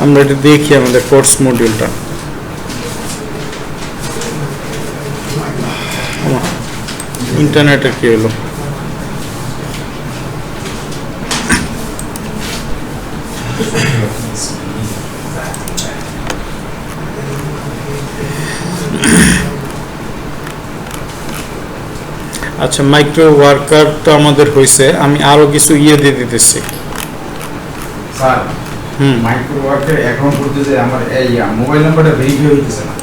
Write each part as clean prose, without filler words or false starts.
আমরা এটা দেখি আমাদের কোর্স মডিউলটা। ইন্টারনেটের কি হলো? আচ্ছা, মাইক্রো ওয়ার্কার তো আমাদের হয়েছে, আমি আরো কিছু দিয়ে দিতেছি স্যার। মাইক্রো ওয়ার্কার অ্যাকাউন্ট করতে যে আমার এই মোবাইল নাম্বারটা ভেরিফাই হইতেছে না।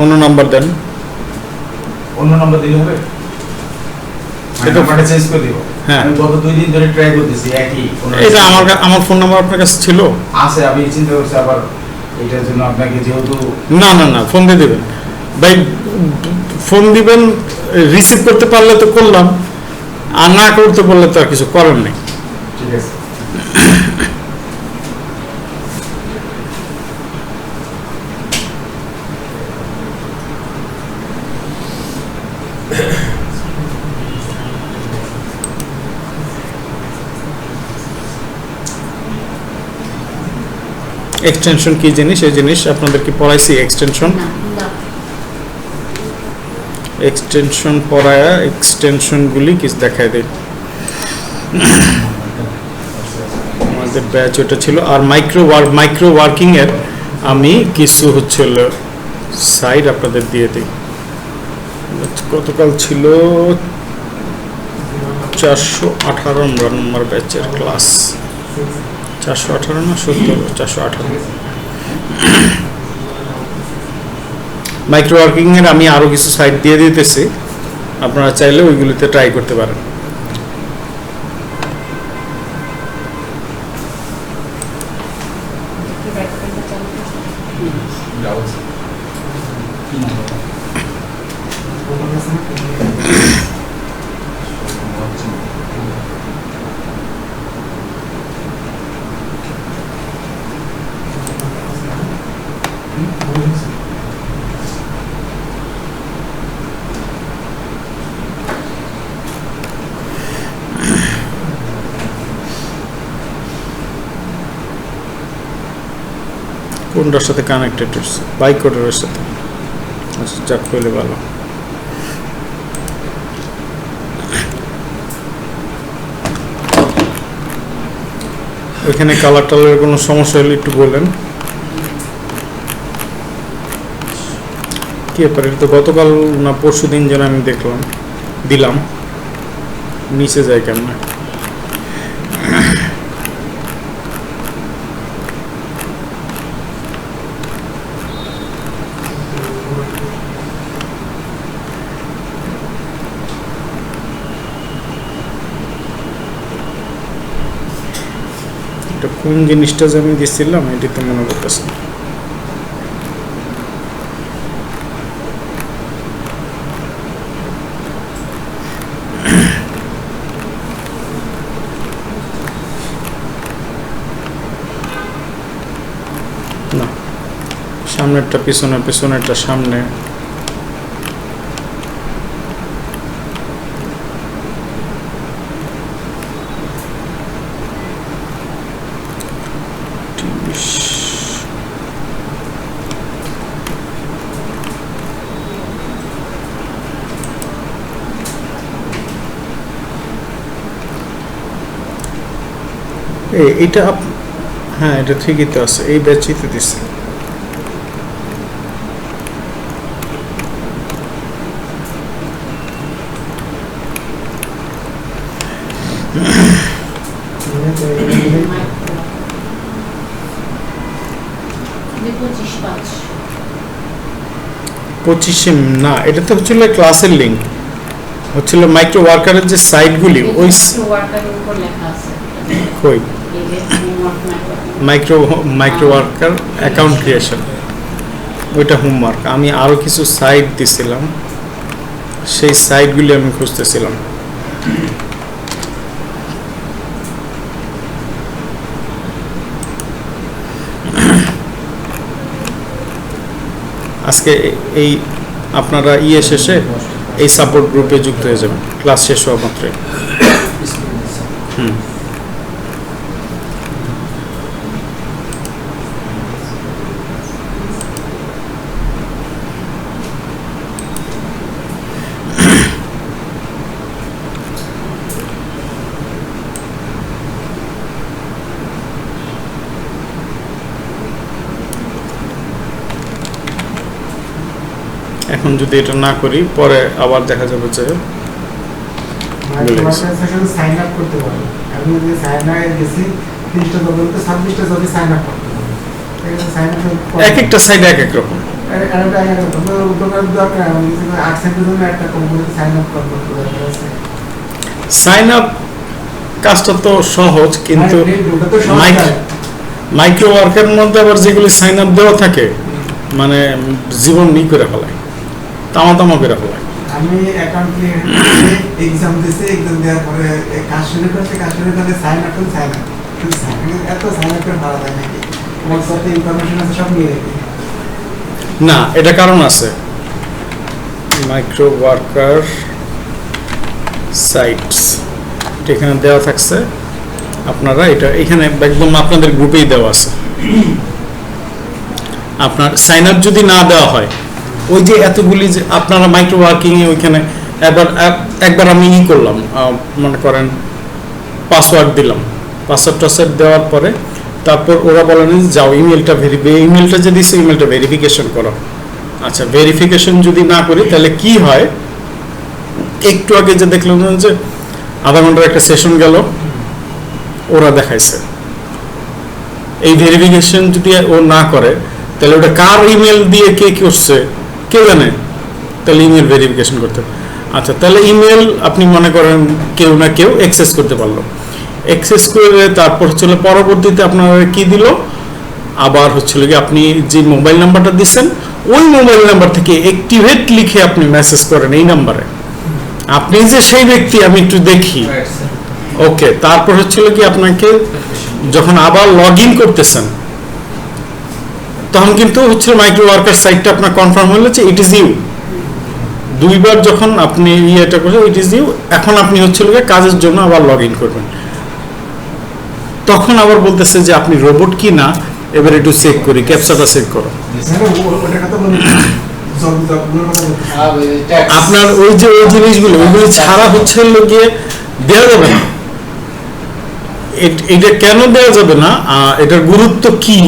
অন্য নাম্বার দেন। অন্য নাম্বার দিলে হবে? সেটা নাম্বারটা চেঞ্জ করে দিব। হ্যাঁ, আমি গত 2 দিন ধরে ট্রাই করতেছি একই। এটা আমার ফোন নাম্বার আপনার কাছে ছিল? আছে, আমি চিন্তা করছি আবার এটার জন্য আপনাকে যেহেতু না ফোন দিয়ে দেবেন ভাই, ফোন দিবেন, রিসিভ করতে পারলে তো করলাম, আর না করতে পারলে তো আর কিছু করার নেই। ঠিক আছে। এক্সটেনশন কি জিনিস, এই জিনিস আপনাদেরকে পড়াইছি। এক্সটেনশন পড়ায়া এক্সটেনশনগুলি কিছু দেখায় দেয় আমাদের ব্যাচ ওটা ছিল। আর মাইক্রো ওয়ার্কিং এর আমি কিছু হচ্ছিল সাইড আপনাদের দিয়ে দিই। গতকাল ছিল 418 নম্বর ব্যাচের ক্লাস, 418 না 70, 418। মাইক্রো ওয়ার্কিং এর আমি আরো কিছু সাইট দিয়ে দিতেছি, আপনারা চাইলে ওইগুলিতে ট্রাই করতে পারেন। কোনটার সাথে কানেক্টেড হচ্ছে? বাইকোডারের সাথে। আচ্ছা, যাক হইলে ভালো। ওইখানে কালার টালারের কোনো সমস্যা হলে একটু বলেন। কি ব্যাপার, এটা তো গতকাল না পরশু দিন যেন আমি দিলাম, নিচে যায় কেমন? কোন জিনিসটা যে আমি দিচ্ছিলাম এটি তো মনে করতেছি না। সামনেরটা পিছনে, পিছনেরটা সামনে। এটা হ্যাঁ, এটা ঠিকই তো আছে, এই ব্যাচই তো দিচ্ছে। পঁচিশে না, এটা তো হচ্ছিল ক্লাসের লিঙ্ক, হচ্ছিল মাইক্রো ওয়ার্কারের যে সাইটগুলি, ওই কই মাইক্রো ওয়ার্কার অ্যাকাউন্ট ক্রিয়েশন, ওইটা হোমওয়ার্ক। আমি আরও কিছু সাইট দিছিলাম, সেই সাইটগুলি আমি খুঁজতেছিলাম। আজকে এই আপনারা শেষে এই সাপোর্ট গ্রুপে যুক্ত হয়ে যাবেন ক্লাস শেষ হওয়া মাত্রই। এখন যদি এটা না করি পরে আবার দেখা যাবে যে সাইন আপ করতে পারবো। আমি যদি সাইন আপ গেছি 30টা জবে তো 26টা জবে সাইন আপ করতে পারবো। সাইন আপ এক একটা সাইড এক এক রকম। সাইন আপ কাজটা তো সহজ, কিন্তু মাইক্রো ওয়ার্কের মধ্যে আবার যেগুলি সাইন আপ দেওয়া থাকে মানে জীবন ই করে ফেলায়, তামা করে ফেলায়। আমি অ্যাকাউন্ট এক্সাম দিয়েছি, এক্সাম দেওয়ার পরে কাজ শুরু করছে, কাজ শুরু করে সাইন আপ এত সাইন আপ করে ভালো যায় নাকি? আমার সাথে ইনফরমেশন আছে সব নিয়ে রেখে না, এটা কারণ আছে। মাইক্রো ওয়ার্কার সাইটস এখানে দেওয়া থাকছে, আপনারা এটা এখানে একদম আপনাদের গ্রুপেই দেওয়া আছে। আপনার সাইন আপ যদি না দেওয়া হয়, ওই যে এতগুলি যে আপনারা মাইক্রো ওয়ার্কিংয়ে ওইখানে একবার আমি করলাম, মনে করেন পাসওয়ার্ড দিলাম, পাসওয়ার্ড দেওয়ার পরে তারপর ওরা বলেন যাও ইমেলটা ইমেলটা যে দিচ্ছে ইমেলটা ভেরিফিকেশন করো। আচ্ছা, ভেরিফিকেশন যদি না করি তাহলে কি হয়, একটু আগে যে দেখলাম যে আধা ঘন্টার একটা সেশন গেল, ওরা দেখাইছে এই ভেরিফিকেশন যদি ও না করে তাহলে ওটা কার ইমেল দিয়ে কে করছে কে জানে, তাহলে ইমেল ভেরিফিকেশন করতে। আচ্ছা, তাহলে ইমেল আপনি মনে করেন কেউ না কেউ অ্যাক্সেস করতে পারলো, অ্যাক্সেস করে তারপর হচ্ছিল পরবর্তীতে আপনার কি দিল, আবার হচ্ছিল কি আপনি যে মোবাইল নাম্বারটা দিচ্ছেন ওই মোবাইল নাম্বার থেকে অ্যাক্টিভেট লিখে আপনি মেসেজ করেন এই নাম্বারে, আপনি যে সেই ব্যক্তি আমি একটু দেখি। ওকে, তারপর হচ্ছিল কি আপনাকে যখন আবার লগ ইন করতেছেন তখন কিন্তু হচ্ছে মাইক্রো ওয়ার্কার সাইটটা আপনার কনফার্ম হলো যে ইট ইজ ইউ। দুইবার যখন আপনি ইয়েটা করছেন ইট ইজ ইউ, এখন আপনি হচ্ছিল কাজের জন্য আবার লগ ইন করবেন, তখন আবার বলতেছে যে আপনি রোবট কি না, এবার একটু চেক করি, ক্যাপচাটা চেক করো। আপনার ওই যে ওই জিনিসগুলো ওইগুলি ছাড়া হচ্ছে গিয়ে দেওয়া যাবে না। এটা কেন দেওয়া যাবে না, এটার গুরুত্ব কি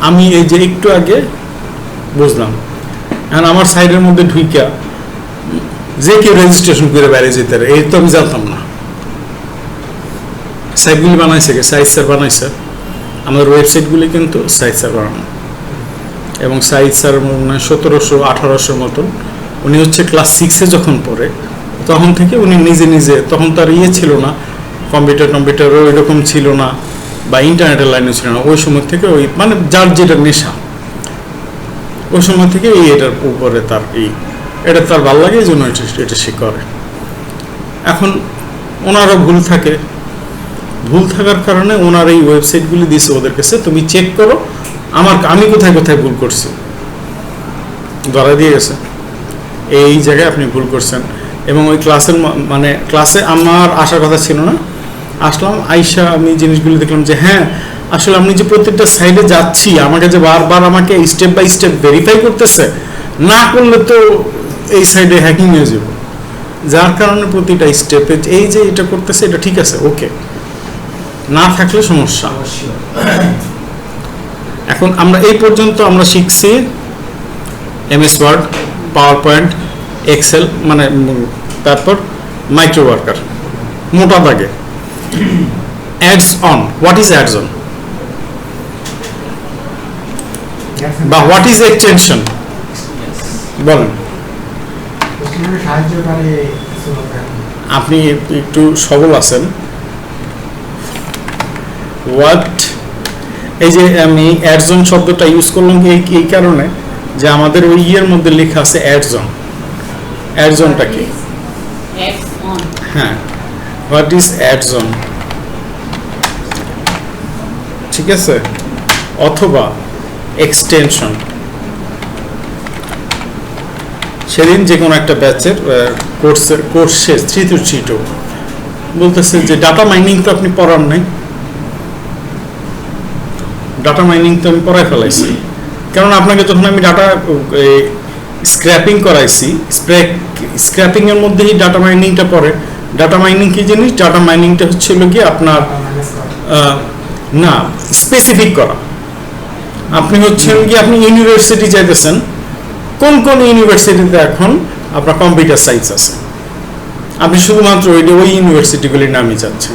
আমি এই যে একটু আগে বুঝলাম। এখন আমার সাইডের মধ্যে ঢুইকা যে কেউ রেজিস্ট্রেশন করে বাইরে যেতে পারে, এই তো আমি জানতাম না। সাইটগুলি বানাইছে সাইট স্যার বানাইছে, আমাদের ওয়েবসাইটগুলি কিন্তু সাইট স্যার বানানো, এবং সাইট স্যার মানে 1700-1800 মতন। উনি হচ্ছে ক্লাস 6-এ যখন পড়ে তখন থেকে উনি নিজে তখন তার ইয়ে ছিল না, কম্পিউটারও এরকম ছিল না, বা ইন্টারনেটের লাইনও ছিল না। ওই সময় থেকে ওই মানে যার যেটা নেশা, ওই সময় থেকে এটার উপরে তার এটা তার ভালো লাগে, এই জন্য এটা সে করে। এখন ওনারও ভুল থাকার কারণে ওনার এই ওয়েবসাইটগুলি দিয়েছে ওদের কাছে, তুমি চেক করো আমি কোথায় ভুল করছি, ধরা দিয়ে গেছে এই জায়গায় আপনি ভুল করছেন। এবং ওই মানে ক্লাসে আমার আসার কথা ছিল না, আসলাম, আইসা আমি জিনিসগুলি দেখলাম যে হ্যাঁ আসলে আমি যে প্রত্যেকটা সাইডে যাচ্ছি আমাকে যে বারবার আমাকে স্টেপ বাই স্টেপ ভেরিফাই করতেছে, না করলে তো এই সাইডে হ্যাকিং হয়ে যাবে, যার কারণে প্রতিটা স্টেপে এই যে এটা করতেছে এটা ঠিক আছে, ওকে, না থাকলে সমস্যা। এখন আমরা এই পর্যন্ত আমরা শিখছি MS Word, PowerPoint, Excel, মানে তারপর মাইক্রো ওয়ার্কার মোটা দাগে। Adds on, what is adds on বা হোয়াট ইজ এক্সটেনশন বলেন। আপনি একটু সবল আছেন। হোয়াট, এই যে আমি অ্যাডস অন শব্দটা ইউজ করলাম এই কারণে যে আমাদের ওই ইয়ের মধ্যে লেখা আছে অ্যাডস অন। অ্যাডস অনটা কি? হ্যাঁ, হোয়াট ইজ অ্যাডস অন, ঠিক আছে, অথবা এক্সটেনশন। সেদিন যে কোনো একটা ব্যাচের কোর্স শেষ 3-2 বলতেছে যে ডাটা মাইনিং তো আপনি পড়ার নাই। ডাটা মাইনিং তো আমি পড়াই ফেলাইছি, কারণ আপনাকে যখন আমি ডাটা স্ক্র্যাপিং করাইছি, স্ক্র্যাপিং এর মধ্যেই ডাটা মাইনিংটা পড়ে। ডাটা মাইনিং কি জিনিস? ডাটা মাইনিংটা হচ্ছে কি আপনার না স্পেসিফিক করা। আপনি হচ্ছেন কি আপনি ইউনিভার্সিটি চাইতেছেন, কোন কোন ইউনিভার্সিটিতে এখন আপনার কম্পিউটার সায়েন্স আছে, আপনি শুধুমাত্র ওই ইউনিভার্সিটিগুলির নামই চাচ্ছেন।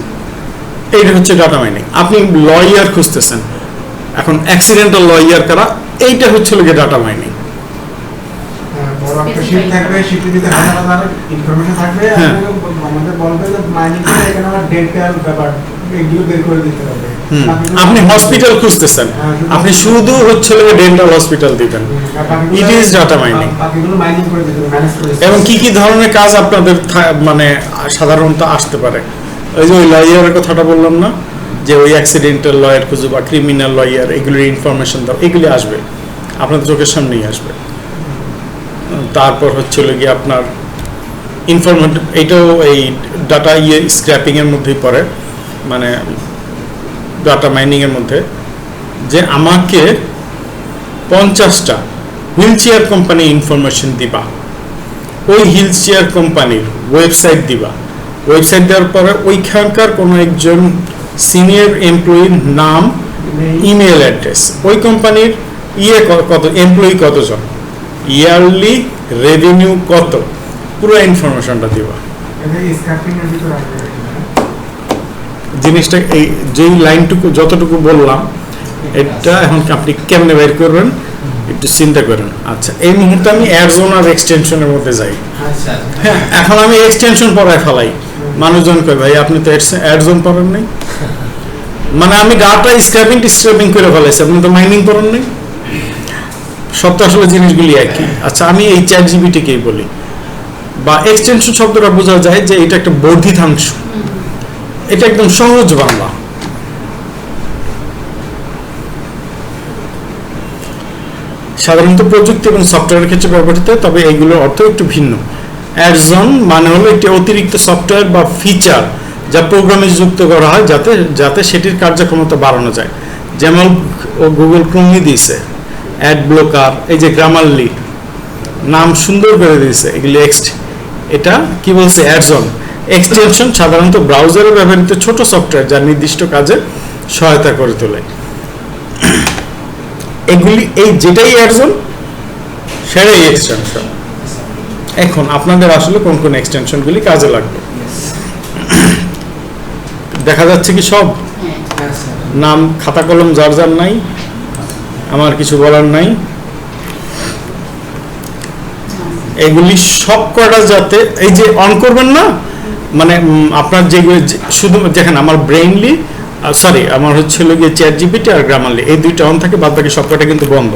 এইটা হচ্ছে ডাটা মাইনিং। আপনি লয়ার খুঁজতেছেন, এখন অ্যাক্সিডেন্টাল লয়ার কারা, এইটা হচ্ছে লোকে ডাটা মাইনিং। বড় একটা শিট থাকবে, শিটের ভিতরে হাজার হাজার ইনফরমেশন থাকবে, হ্যাঁ। আমাদের বলবে যে মাইনিং করে এখানে আমার ডেন্টাল ব্যাপার এগুলো বের করে দিতে হবে। আপনি হসপিটাল খুঁজতেছেন, আপনি শুধু হচ্ছে লোকে ডেন্টাল হসপিটাল দিবেন, ইট ইজ ডাটা মাইনিং। বাকিগুলো মাইনিং করে দিতে হবে, ম্যানেজ করে দিতে হবে। এবং কি কি ধরনের কাজ আপনাদের মানে সাধারণত আসতে পারে, ওই যে ওই লয়ারের কথাটা বললাম না, যে ওই অ্যাক্সিডেন্টাল লয়ার খুঁজো বা ক্রিমিনাল লয়ার, এগুলির ইনফরমেশন দাও, এগুলি আসবে আপনাদের চোখের সামনেই আসবে। তারপর হচ্ছিল গিয়ে আপনার ইনফরমেটিভ, এটাও এই ডাটা স্ক্র্যাপিংয়ের মধ্যেই পড়ে, মানে ডাটা মাইনিংয়ের মধ্যে, যে আমাকে 50টা হুইল চেয়ার কোম্পানি ইনফরমেশন দিবা, ওই হুইল চেয়ার কোম্পানির ওয়েবসাইট দিবা, ওয়েবসাইট দেওয়ার পরে ওইখানকার কোনো একজন সিনিয়র এমপ্লয়ির নাম, ইমেল অ্যাড্রেস, ওই কোম্পানির কত এমপ্লয়ি কতজন, ইয়ারলি রেভিনিউ কত, পুরো ইনফরমেশনটা দিবা। এটা স্ক্র্যাপিং এর ভিতরে আসবে। জিনিসটা এই যেই লাইনটুকু যতটুকু বললাম, এটা এখন আপনি কেমনে বের করবেন একটু চিন্তা করেন। আচ্ছা, এই মুহূর্তে আমি অ্যাডজোন আর এক্সটেনশনের মধ্যে যাই। আচ্ছা হ্যাঁ, এখন আমি এক্সটেনশন পড়ায় ফেলাই, মানুষজন কয় ভাই আপনি তো অ্যাডজোন পড়েন নাই, মানে আমি ডাটা স্ক্র্যাপিং করে ফেলাইছি, আপনি তো মাইনিং করেন নাই। সব তো আসলে জিনিসগুলি একই। আচ্ছা, আমি এই চ্যাট জিপিটিকেই বলি, বা এক্সটেনশন শব্দটা বোঝা যায় যে এটা একটা বর্ধিতাংশ, এটা একদম সহজ বাংলা। সাধারণত প্রযুক্তি এবং সফটওয়্যারের ক্ষেত্রে ব্যবহৃত, তবে এইগুলোর অর্থ একটু ভিন্ন। অ্যাডজন মানে হলো একটি অতিরিক্ত সফটওয়্যার বা ফিচার যা প্রোগ্রামে যুক্ত করা হয় যাতে সেটির কার্যক্ষমতা বাড়ানো যায়। যেমন গুগল ক্রোমই দিয়েছে অ্যাড ব্লকার, এই যে গ্রামারলি নাম সুন্দর করে দিয়েছে, এগুলি এটা কি বলছে, অ্যাডজন। এক্সটেনশন সাধারণত ব্রাউজারে ব্যবহৃত ছোট সফটওয়্যার যা নির্দিষ্ট কাজে সহায়তা করে তোলে। এগুলি এই যেটাই অ্যাডজন সেটাই এক্সটেনশন। এখন আপনাদের আসলে কোন কোন এক্সটেনশনগুলি কাজে লাগবে দেখা যাচ্ছে কি সব নাম, খাতা কলম যার যার নাই, আমার কিছু বলার নাই। এগুলি সব কটা যাতে এই যে অন করবেন না, মানে আপনার যেগুলো শুধু দেখেন আমার ব্রেইনলি সরি আমার হচ্ছিল গিয়ে চ্যাট জিপিটি আর গ্রামারলি, এই দুইটা অন থাকে, বাদ বাকি সব কটা কিন্তু বন্ধ।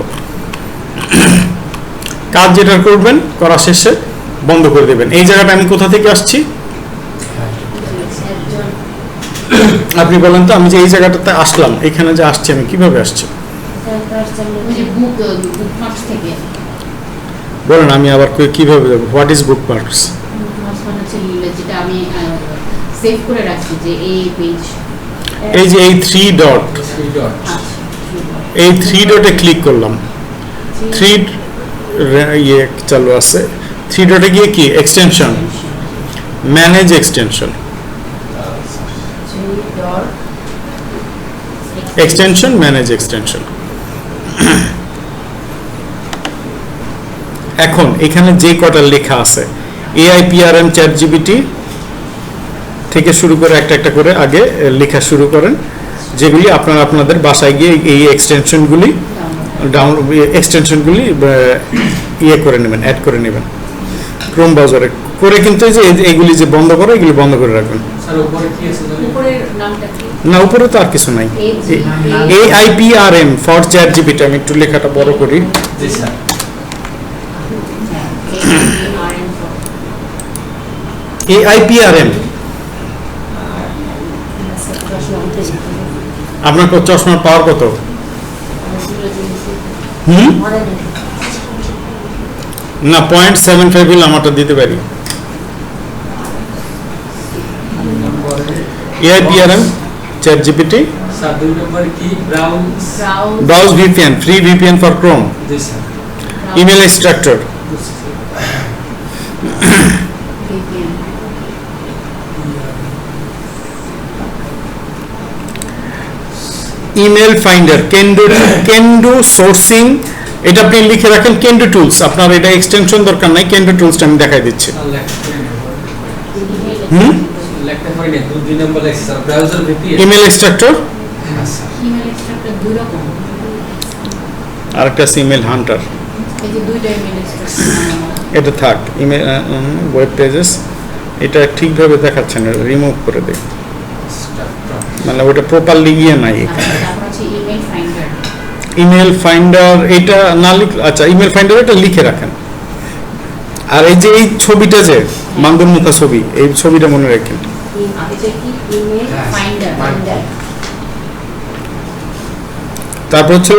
কাজ যেটা করবেন করা শেষে বন্ধ করে দেবেন। এই জায়গাটা আমি কোথা থেকে আসছি আপনি বলেন তো, আমি যে এই জায়গাটাতে আসলাম, এখানে যে আসছি আমি কিভাবে আসছি বলেন, আমি আবার কিভাবে যাবো, হোয়াট ইজ বুক মার্কস? যেটা আমি সেভ করে রাখছি যে এই পেজ, এই যে এই 3 ডট, এই 3 ডটে ক্লিক করলাম, 3 ইয়ে চালু আছে, 3 ডটে গিয়ে কি extension, manage extension, extension manage extension. এখন এখানে যে কটা লেখা আছে AIPRM চ্যাট জিপিটি থেকে শুরু করে একটা একটা করে আগে লেখা শুরু করেন, যেগুলি আপনারা আপনাদের বাসায় গিয়ে এই এক্সটেনশনগুলি ইয়ে করে নেবেন, অ্যাড করে নেবেন ক্রোম ব্রাউজারে করে, কিন্তু এই যে এইগুলি যে বন্ধ করে এগুলি বন্ধ করে রাখবেন। না, উপরে তো আর কিছু নাই। AIPRM ফর চ্যাট জিপিটি, আমি একটু লেখাটা বড় করি। AIPRM আপনার চশমার পাওয়ার কত? না 0.75 হলে আমারটা দিতে পারি। AIPRM chat GPT, browse VPN, free VPN for Chrome, email extractor, email finder, can do sourcing এটা আপনি লিখে রাখেন কেন্ডো টুলস, আপনার এটা এক্সটেনশন দরকার নাই, কেন্ডো টুলসটা আমি দেখাই দিচ্ছি। হুম? লিখতে পারি না, 2 নম্বর লেখছি sir, browser VPN. Email extractor, email extractor দুই রকম, আরেকটা আছে ইমেল হান্টার। এই যে দুইটা ইমেল এক্সট্রাক্টর এটা থাক, ইমেল ওয়েব পেজেস, এটা ঠিকভাবে দেখাচ্ছে না, রিমুভ করে দিই, মানে ওটা প্রপারলি ইয়ে নাই। তারপর হচ্ছে ইমেল ফাইন্ডার। ইমেল ফাইন্ডার এটা না লিখলে, আচ্ছা ইমেল ফাইন্ডার এটা লিখে রাখেন। আর এই যে এই ছবিটা যে মান্দুর মুখা ছবি, এই ছবিটা মনে রাখেন। এটা কি ইমেল ফাইন্ডার। তারপর হচ্ছে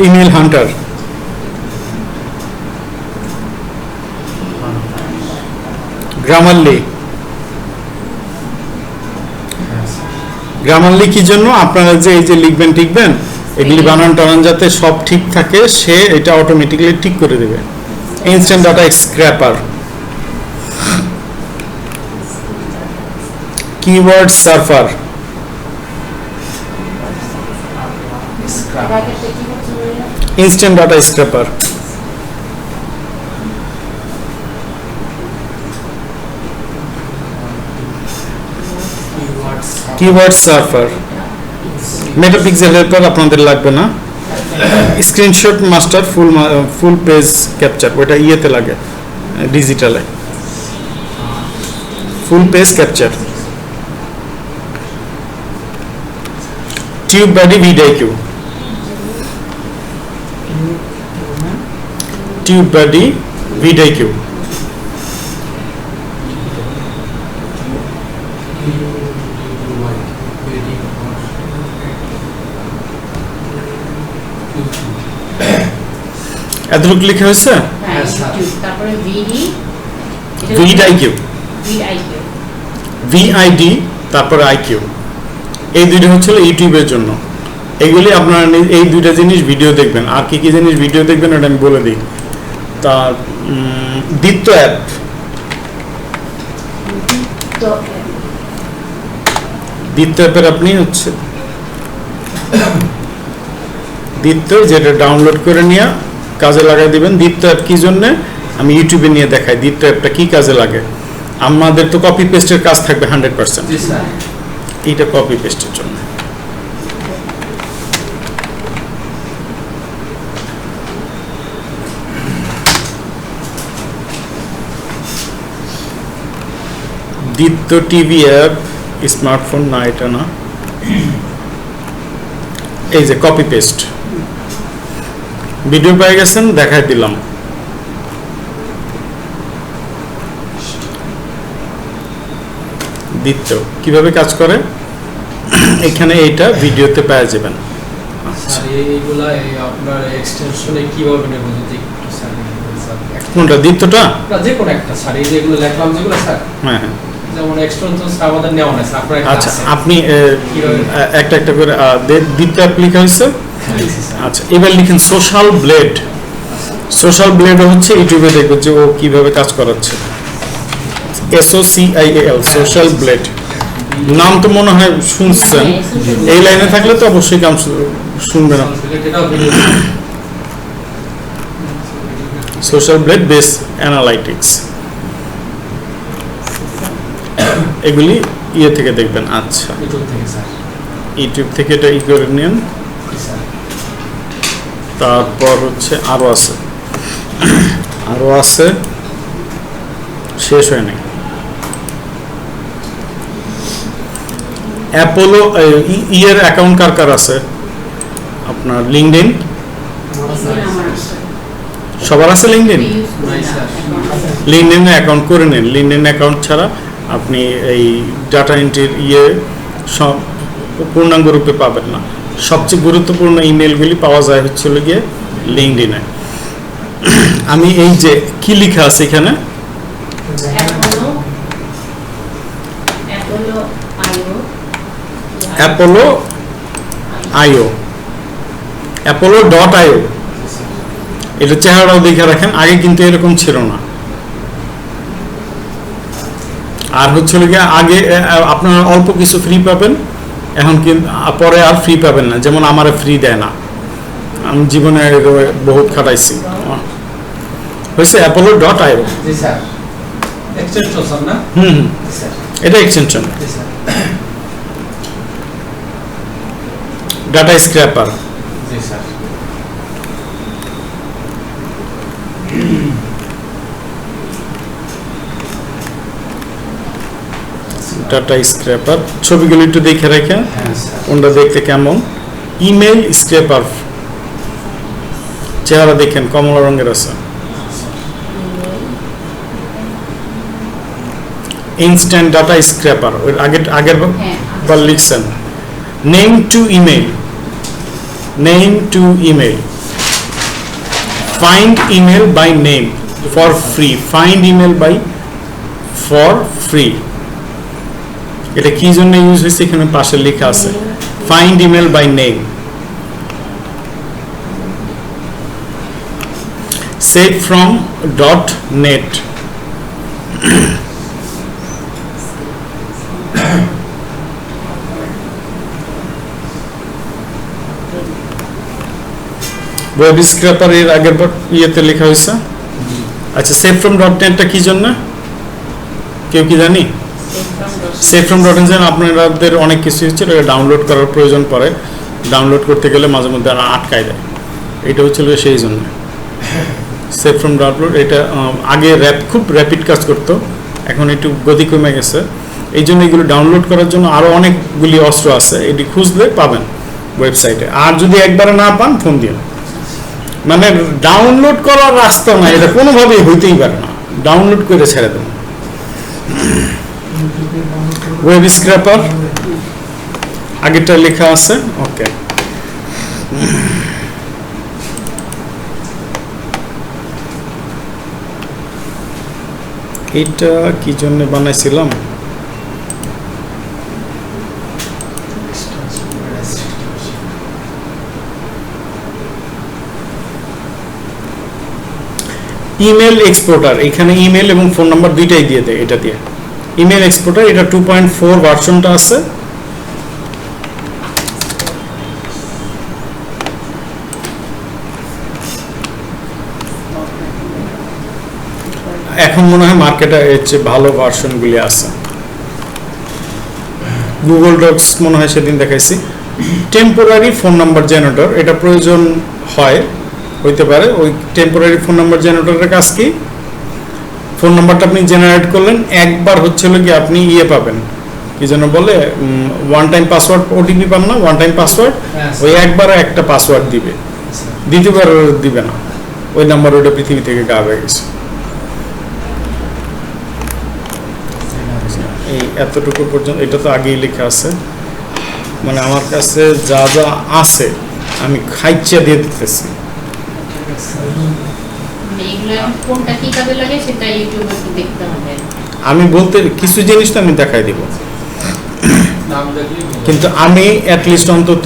ইমেল হান্টার, গ্রামারলি। গ্রামারলি কি জন্য? আপনারা যে এই যে লিখবেন টিকবেন, এগুলি বানান টানান যাতে সব ঠিক থাকে, সে এটা অটোমেটিক্যালি ঠিক করে দেবে। Instant data scraper, keyword surfer, instant data scraper, keyword surfer, meta pixel helper আপনাদের লাগবে না। Screenshot master, full page capture, ওটা ইয়েতে লাগে ডিজিটালে, full page capture. TubeBuddy vidIQ, TubeBuddy vidIQ, এতটুকু লিখে হয়েছে। হ্যাঁ, ইউটিউব, তারপরে ভিডি, ভিডিআইকিউ, ভিআইকিউ, ভিআইডি, তারপরে আইকিউ, এই দুইটা হচ্ছে ইউটিউবের জন্য। এগুলি আপনারা এই দুইটা জিনিস ভিডিও দেখবেন। আর কি কি জিনিস ভিডিও দেখবেন ওটা আমি বলে দিই। তার দীপ্ত অ্যাপ, তো দীপ্ত অ্যাপের আপনি হচ্ছে দীপ্ত, যেটা ডাউনলোড করে নিয়ে কাজে লাগাই দিবেন। দীপ্ত অ্যাপ কি জন্যে আমি ইউটিউবে নিয়ে দেখাই, দীপ্ত অ্যাপটা কি কাজে লাগে। আমাদের তো কপি পেস্টের কাজ থাকবে 100%, জি স্যার। এইটা কপি পেস্টের জন্য। দীপ্ত টিভি অ্যাপ, স্মার্টফোন না, এটা না, এই যে কপি পেস্ট। ভিডিও পেয়ে গেছেন, দেখাই দিলাম। দীপ্ত কিভাবে কাজ করে এখানে এইটা ভিডিওতে পেয়ে যাবেন। স্যার এইগুলা আপনার এক্সটেনশনে কিভাবে নেব যদি একটু স্যার স্যার কোনটা? দীপ্তটা? না, যে কোনো একটা স্যার, এই যেগুলো লিখলাম যেগুলো স্যার, হ্যাঁ হ্যাঁ, যেমন এক্সটেনশন স্যার আমাদের নেওয়া না স্যার, আপনার আচ্ছা আপনি একটা একটা করে দীপ্ত অ্যাপ লেখা হয়েছে। আচ্ছা এবার লিখেন সোশ্যাল ব্লেড। সোশ্যাল ব্লেড হচ্ছে ইউটিউবে দেখবেন যে ও কিভাবে কাজ করাচ্ছে। SOCIAL, social blade. নাম তো মনে হয় শুনছেন, এই লাইনে থাকলে তো অবশ্যই কাম শুনবেন। সোশ্যাল ব্লেড বেস অ্যানালাইটিক্স, এগুলি ইয়ে থেকে দেখবেন। আচ্ছা ইউটিউব থেকে স্যার, ইউটিউব থেকে এটা ই করে নিন। স্যার তারপর হচ্ছে আরো আছে, আরো আছে, শেষ হয় নাই। অ্যাপোলো ইয়ের অ্যাকাউন্ট কার কার আছে? আপনার লিঙ্কডইন আমার আছে, সবার আছে লিঙ্কডইন? ইউজ করি নাই না স্যার। এখন। লিঙ্কডইন অ্যাকাউন্ট করে নিন। লিঙ্কডইন অ্যাকাউন্ট ছাড়া আপনি এই ডাটা এন্ট্রির ইয়ে সব পূর্ণাঙ্গ রূপে পাবেন না। সবচেয়ে গুরুত্বপূর্ণ ইমেলগুলি পাওয়া যায় হচ্ছে গিয়ে লিঙ্কডইনে। আমি এই যে কি লেখা আছে এখানে, অ্যাপোলো অ্যাপোলো অ্যাপোলো.io, এটা চেহারাও দেখে রাখেন। আগে কিন্তু এরকম ছিল না। আর হচ্ছে গিয়ে আগে আপনারা অল্প কিছু ফ্রি পাবেন, এখন কিন্তু পরে আর ফ্রি পাবেন না। যেমন আমার ফ্রি দেয় না, আমি জীবনে বহুত খাটাইছি হয়েছে apollo.io জি স্যার এক্সটেনশন স্যার না? হুম জি স্যার এটা এক্সটেনশন জি স্যার। ডাটা স্ক্র্যাপার জি স্যার ডাটা স্ক্র্যাপার ছবিগুলো একটু দেখে রাখেন হ্যাঁ স্যার কোনটা দেখতে কেমন ইমেল স্ক্র্যাপার চেহারা দেখেন কমলা রঙের আছে ইনস্ট্যান্ট ডাটা স্ক্র্যাপার ওই আগের বার লিখছেন name to email find email by name for free find email by for free এটা কি জন্য ইউজ হয়েছে এখানে পাশে লেখা আছে find email by name save from .net web scraper এর আগের বার ইয়েতে লেখা হয়েছে আচ্ছা সেভ ফ্রম .net কি জন্য কেউ কি জানি সেভ ফ্রম .net আপনাদের অনেক কিছু হচ্ছে ডাউনলোড করার প্রয়োজন পড়ে ডাউনলোড করতে গেলে মাঝে মধ্যে আটকায় দেয় এটা হচ্ছিল সেই জন্য সেভ ফ্রম .net এটা আগে খুব র্যাপিড কাজ করতো এখন একটু গতি কমে গেছে এই জন্য এগুলো ডাউনলোড করার জন্য আরও অনেকগুলি অস্ত্র আছে এটি খুঁজলে পাবেন ওয়েবসাইটে আর যদি একবারে না পান ফোন দিন মানে ডাউনলোড করার রাস্তা না এটা কোনোভাবেই হইতেই পারে না ডাউনলোড করে ছেড়ে দেন ওয়েব স্ক্র্যাপার আগেরটা লেখা আছে ওকে এটা কি জন্য বানাইছিলাম ইমেল এক্সপোর্টার এখানে ইমেল এবং ফোন নাম্বার দুইটাই দিয়ে দেয় এটা দিয়ে ইমেল এক্সপোর্টার এটা 2.4 ভার্সনটা আছে এখন মনে হয় মার্কেটে এর চেয়ে ভালো ভার্সনগুলি আছে গুগল ডক্স মনে হয় সেদিন দেখাইছি টেম্পোরারি ফোন নাম্বার জেনারেটর এটা প্রয়োজন হইতে পারে ওই টেম্পোরারি ফোন নাম্বার জেনারেটরের কাজ কি ফোন নাম্বারটা আপনি জেনারেট করলেন একবার হচ্ছিল কি আপনি পাবেন কি যেন বলে ওয়ান টাইম পাসওয়ার্ড ওটিপি পান না ওয়ান টাইম পাসওয়ার্ড ওই একবার একটা পাসওয়ার্ড দিবে দ্বিতীয়বার দিবে না ওই নাম্বার ওটা পৃথিবী থেকে গায়েব হয়ে গেছে এই এতটুকু পর্যন্ত এটা তো আগেই লেখা আছে মানে আমার কাছে যা যা আছে আমি খাইচা দিয়ে দিতেছি কোনটা কি কাজে লাগে সেটা ইউটিউবে দেখতে হবে আমি বলতে কিছু জিনিস তো আমি দেখাই দিব নাম দেখলে কিন্তু আমি অ্যাটলিস্ট অন্তত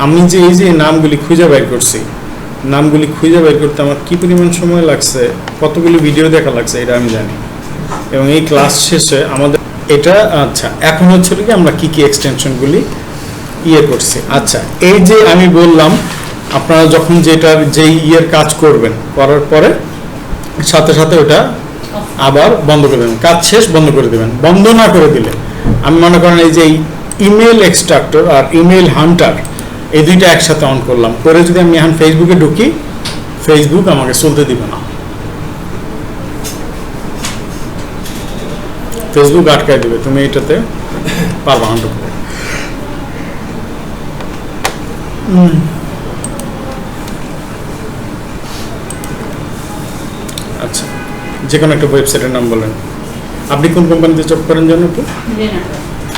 আমি যে এই যে নামগুলি খুঁজে বের করছি নামগুলি খুঁজে বের করতে আমার কি পরিমাণ সময় লাগছে কতগুলি ভিডিও দেখা লাগছে এটা আমি জানি এবং এই ক্লাস শেষে আমাদের এটা আচ্ছা এখন হচ্ছে কি আমরা কি কি এক্সটেনশনগুলি করছি আচ্ছা এই যে আমি বললাম আপনারা যখন যেই কাজ করবেন করার পরে সাথে সাথে ওটা আবার বন্ধ করে দেবেন কাজ শেষ বন্ধ করে দেবেন বন্ধ না করে দিলে আমি মনে করেন এই যে ইমেল এক্সট্রাক্টর আর ইমেল হান্টার এই দুইটা একসাথে অন করলাম করে যদি আমি এখন ফেসবুকে ঢুকি ফেসবুক আমাকে চলতে দিবে না ফেসবুক আটকায় দিবে তুমি এটাতে পারবা না ঢুকতে আচ্ছা যে কোনো একটা ওয়েবসাইটের নাম বলেন আপনি কোন কোম্পানিতে জব করেন জানো একটু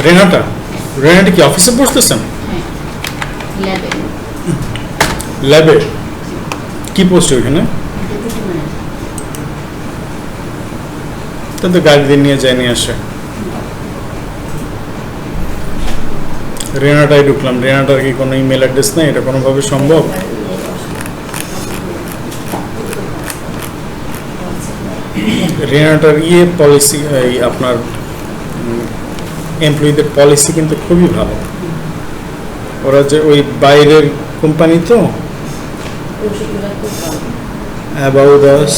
রেনাটা রেনাটা কি অফিসে বসতেছেন ল্যাবে কি পোস্ট ওইখানে তো গাড়ি দিয়ে নিয়ে যায় নিয়ে আসে রেনাটায় ঢুকলাম রেনাটার কি কোনো ইমেল অ্যাড্রেস নেই এটা কোনোভাবে সম্ভব রেনাটার পলিসি আপনার এমপ্লয়ীদের পলিসি কিন্তু খুবই ভালো ওরা যে ওই বাইরের কোম্পানি তো ওষুধগুলো খুব ভালো অ্যাবাউট আস,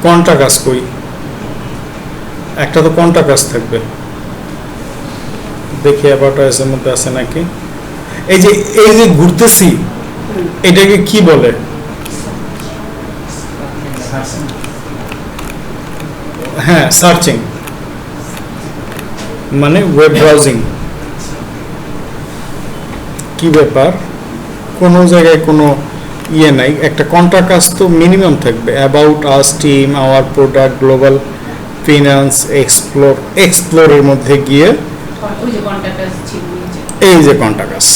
কন্টাক্ট আস কই, একটা তো কন্টাক্ট আস থাকবে, দেখি অ্যাবাউট আস এর মধ্যে আছে নাকি। এই যে ঘুরতেছি এটাকে কি বলে? হ্যাঁ, সার্চিং মানে ওয়েব ব্রাউজিং। কি ব্যাপার, কোনো জায়গায় কোনো ইয়ে নাই, একটা কন্ট্রাক্ট আস তো মিনিমাম থাকবে। About us, team, our product, global finance, এক্সপ্লোরের মধ্যে গিয়ে ওই যে কন্টাক্ট ছিল নিচে। এই যে কন্ট্রাক্ট আস,